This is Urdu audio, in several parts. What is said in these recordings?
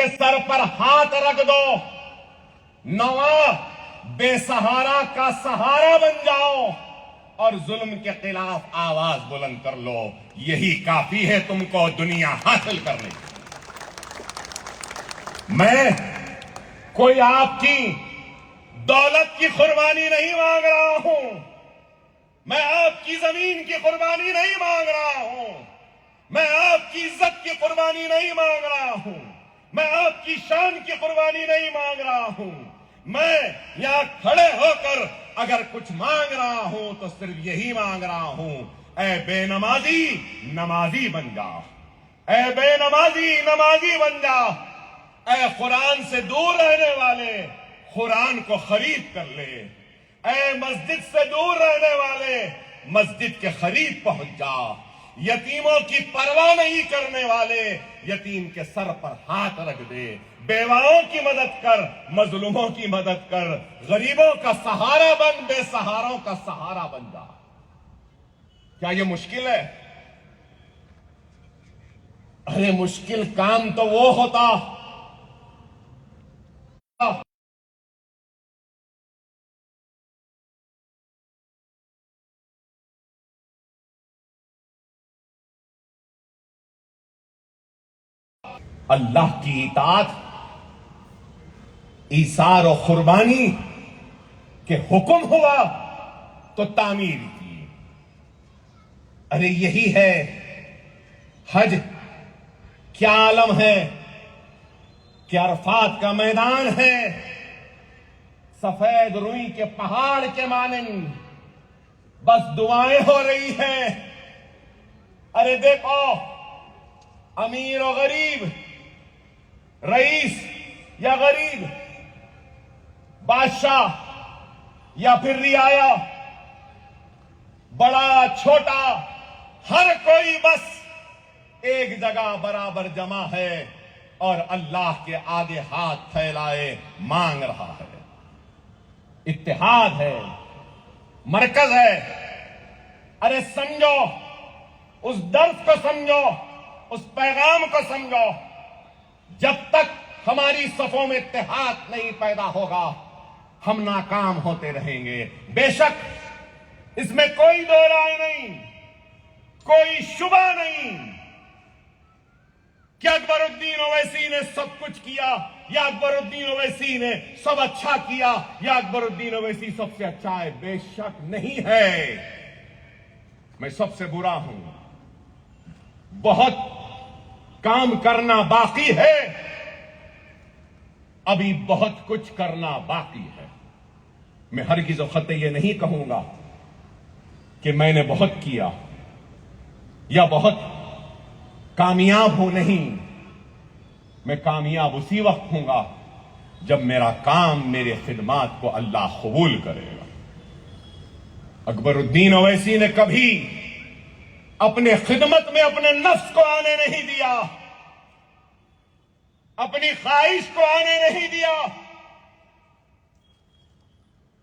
کے سر پر ہاتھ رکھ دو، نواں بے سہارا کا سہارا بن جاؤ اور ظلم کے خلاف آواز بلند کر لو. یہی کافی ہے تم کو دنیا حاصل کرنے کی. میں کوئی آپ کی دولت کی قربانی نہیں مانگ رہا ہوں، میں آپ کی زمین کی قربانی نہیں مانگ رہا ہوں، میں آپ کی عزت کی قربانی نہیں مانگ رہا ہوں، میں آپ کی شان کی قربانی نہیں مانگ رہا ہوں. میں یہاں کھڑے ہو کر اگر کچھ مانگ رہا ہوں تو صرف یہی مانگ رہا ہوں، اے بے نمازی نمازی بن جا، اے بے نمازی نمازی بن جا، اے قرآن سے دور رہنے والے قرآن کو خرید کر لے، اے مسجد سے دور رہنے والے مسجد کے قریب پہنچ جا، یتیموں کی پرواہ نہیں کرنے والے یتیم کے سر پر ہاتھ رکھ دے، بیواؤں کی مدد کر، مظلوموں کی مدد کر، غریبوں کا سہارا بن، بے سہاروں کا سہارا بن جا. کیا یہ مشکل ہے؟ ارے مشکل کام تو وہ ہوتا اللہ کی اطاعت، ایثار و قربانی کے حکم ہوا تو تعمیر کی. ارے یہی ہے حج. کیا عالم ہے، کیا عرفات کا میدان ہے، سفید روئی کے پہاڑ کے مانند بس دعائیں ہو رہی ہیں. ارے دیکھو، امیر و غریب، رئیس یا غریب، بادشاہ یا پھر رعایا، بڑا چھوٹا، ہر کوئی بس ایک جگہ برابر جمع ہے اور اللہ کے آگے ہاتھ پھیلائے مانگ رہا ہے. اتحاد ہے، مرکز ہے. ارے سمجھو، اس درس کو سمجھو، اس پیغام کو سمجھو. جب تک ہماری صفوں میں اتحاد نہیں پیدا ہوگا ہم ناکام ہوتے رہیں گے. بے شک اس میں کوئی دو رائے نہیں، کوئی شبہ نہیں کہ اکبر الدین اویسی نے سب کچھ کیا یا اکبر الدین اویسی نے سب اچھا کیا یا اکبر الدین اویسی سب سے اچھا ہے. بے شک نہیں ہے، میں سب سے برا ہوں. بہت کام کرنا باقی ہے، ابھی بہت کچھ کرنا باقی ہے. میں ہرگز و خطے یہ نہیں کہوں گا کہ میں نے بہت کیا یا بہت کامیاب ہوں. نہیں، میں کامیاب اسی وقت ہوں گا جب میرا کام، میرے خدمات کو اللہ قبول کرے گا. اکبر الدین اویسی نے کبھی اپنے خدمت میں اپنے نفس کو آنے نہیں دیا، اپنی خواہش کو آنے نہیں دیا.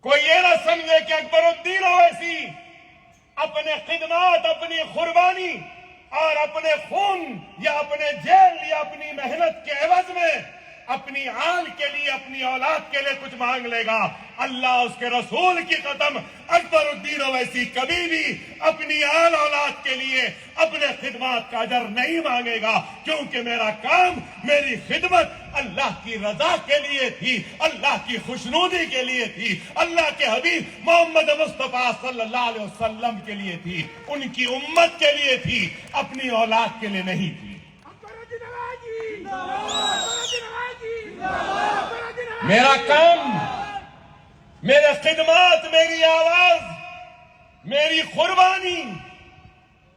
کوئی یہ نہ سمجھے کہ اکبر الدین اویسی اپنے خدمات، اپنی قربانی اور اپنے خون یا اپنے جیل یا اپنی محنت کے عوض میں اپنی آل کے لیے، اپنی اولاد کے لیے کچھ مانگ لے گا. اللہ اس کے رسول کی قسم، اکبر الدین اویسی کبھی بھی اپنی آل اولاد کے لیے اپنے خدمات کا اجر نہیں مانگے گا، کیونکہ میرا کام، میری خدمت اللہ کی رضا کے لیے تھی، اللہ کی خوشنودی کے لیے تھی، اللہ کے حبیب محمد مصطفیٰ صلی اللہ علیہ وسلم کے لیے تھی، ان کی امت کے لیے تھی، اپنی اولاد کے لیے نہیں تھی. میرا کام، میرے خدمات، میری آواز، میری قربانی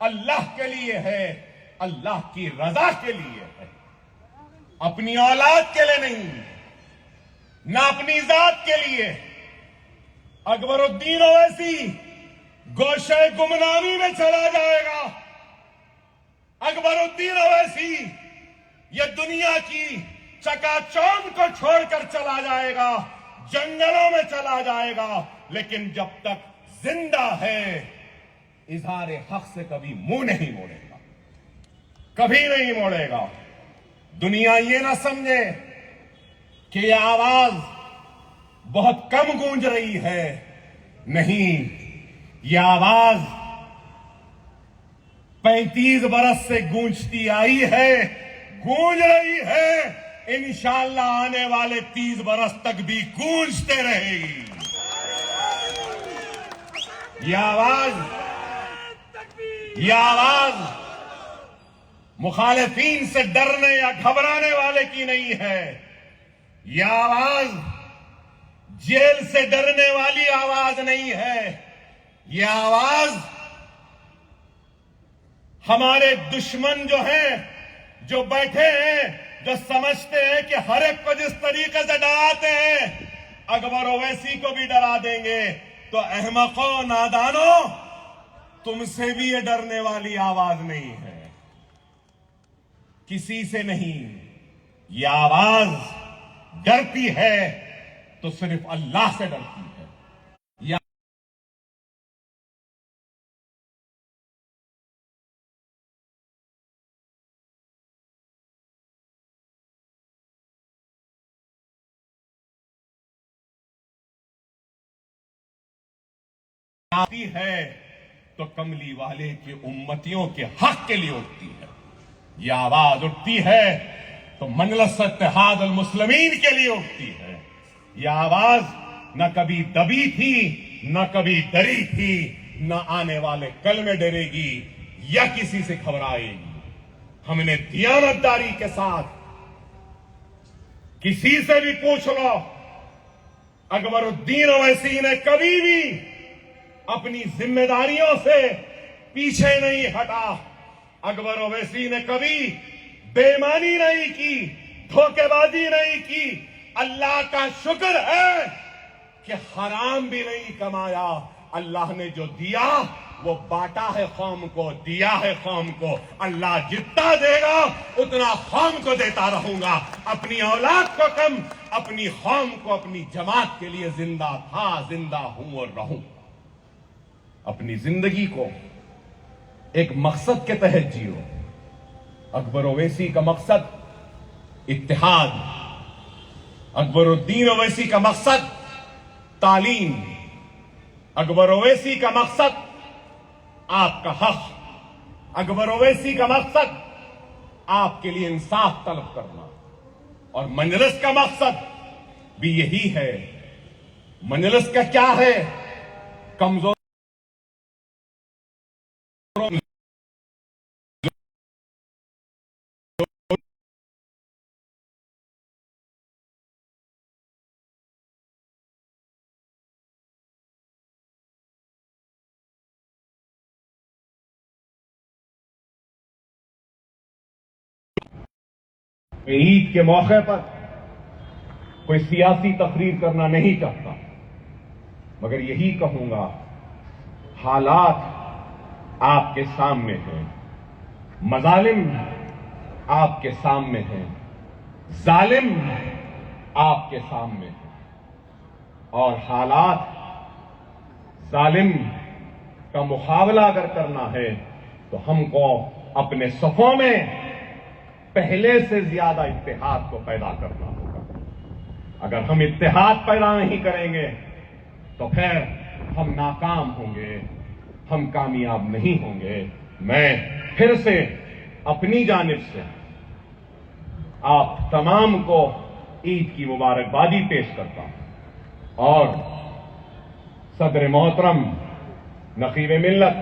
اللہ کے لیے ہے، اللہ کی رضا کے لیے ہے، اپنی اولاد کے لیے نہیں، نہ اپنی ذات کے لیے. اکبر الدین اویسی گوشے گمنامی میں چلا جائے گا. اکبر الدین اویسی یہ دنیا کی چکا چوند کو چھوڑ کر چلا جائے گا، جنگلوں میں چلا جائے گا، لیکن جب تک زندہ ہے اظہار حق سے کبھی منہ نہیں موڑے گا، کبھی نہیں موڑے گا. دنیا یہ نہ سمجھے کہ یہ آواز بہت کم گونج رہی ہے. نہیں، یہ آواز 35 برس سے گونجتی آئی ہے، گونج رہی ہے، انشاءاللہ آنے والے 30 برس تک بھی گونجتے رہے گی. یہ آواز مخالفین سے ڈرنے یا گھبرانے والے کی نہیں ہے. یہ آواز جیل سے ڈرنے والی آواز نہیں ہے. یہ آواز ہمارے دشمن جو ہیں، جو بیٹھے ہیں، جو سمجھتے ہیں کہ ہر ایک کو جس طریقے سے ڈراتے ہیں اکبر اویسی کو بھی ڈرا دیں گے، تو احمقوں، نادانوں، تم سے بھی یہ ڈرنے والی آواز نہیں ہے، کسی سے نہیں. یہ آواز ڈرتی ہے تو صرف اللہ سے ڈرتی ہے. آتی ہے تو کملی والے کی امتیوں کے حق کے لیے اٹھتی ہے. یہ آواز اٹھتی ہے تو مجلس اتحاد المسلمین کے لیے اٹھتی ہے. یہ آواز نہ کبھی دبی تھی، نہ کبھی ڈری تھی، نہ آنے والے کل میں ڈرے گی یا کسی سے گھبرائے گی. ہم نے دیانتداری کے ساتھ، کسی سے بھی پوچھ لو، اکبر الدین اویسی نے کبھی بھی اپنی ذمہ داریوں سے پیچھے نہیں ہٹا. اکبر اویسی نے کبھی بے ایمانی نہیں کی، دھوکے بازی نہیں کی. اللہ کا شکر ہے کہ حرام بھی نہیں کمایا. اللہ نے جو دیا وہ بانٹا ہے قوم کو، دیا ہے قوم کو. اللہ جتنا دے گا اتنا قوم کو دیتا رہوں گا. اپنی اولاد کو کم، اپنی قوم کو، اپنی جماعت کے لیے زندہ تھا، زندہ ہوں اور رہوں. اپنی زندگی کو ایک مقصد کے تحت جیو. اکبر اویسی کا مقصد اتحاد، اکبر الدین اویسی کا مقصد تعلیم، اکبر اویسی کا مقصد آپ کا حق، اکبر اویسی کا مقصد آپ کے لیے انصاف طلب کرنا. اور مجلس کا مقصد بھی یہی ہے. مجلس کا کیا ہے؟ کمزور عید کے موقع پر کوئی سیاسی تقریر کرنا نہیں چاہتا، مگر یہی کہوں گا، حالات آپ کے سامنے ہیں، مظالم آپ کے سامنے ہیں، ظالم آپ کے سامنے ہیں. اور حالات، ظالم کا مقابلہ اگر کرنا ہے تو ہم کو اپنے صفوں میں پہلے سے زیادہ اتحاد کو پیدا کرنا ہوگا. اگر ہم اتحاد پیدا نہیں کریں گے تو پھر ہم ناکام ہوں گے، ہم کامیاب نہیں ہوں گے. میں پھر سے اپنی جانب سے آپ تمام کو عید کی مبارکبادی پیش کرتا ہوں. اور صدر محترم نقیب ملت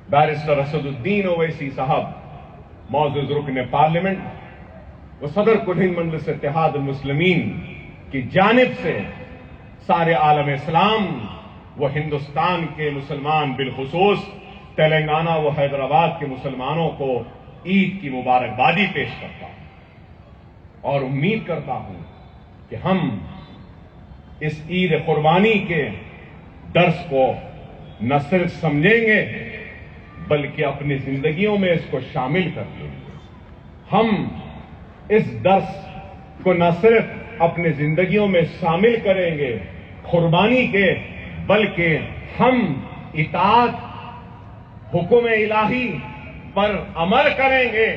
بیرسٹر اسد الدین اویسی صاحب، معزز رکن پارلیمنٹ و صدر کل ہند مجلس اتحاد المسلمین کی جانب سے سارے عالم اسلام و ہندوستان کے مسلمان، بالخصوص تلنگانہ و حیدرآباد کے مسلمانوں کو عید کی مبارکبادی پیش کرتا ہوں. اور امید کرتا ہوں کہ ہم اس عید قربانی کے درس کو نہ صرف سمجھیں گے بلکہ اپنی زندگیوں میں اس کو شامل کر لیں گے. ہم اس درس کو نہ صرف اپنی زندگیوں میں شامل کریں گے قربانی کے، بلکہ ہم اطاعت حکم الہی پر عمل کریں گے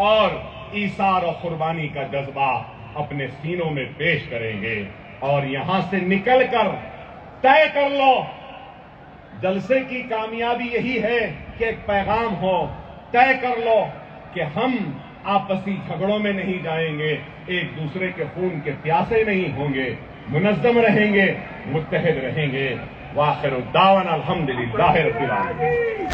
اور ایثار اور قربانی کا جذبہ اپنے سینوں میں پیش کریں گے، اور یہاں سے نکل کر طے کر لو، جلسے کی کامیابی یہی ہے کہ ایک پیغام ہو، طے کر لو کہ ہم آپسی جھگڑوں میں نہیں جائیں گے، ایک دوسرے کے خون کے پیاسے نہیں ہوں گے، منظم رہیں گے، متحد رہیں گے۔ وآخر الدعوانا الحمدللہ رب العالمین۔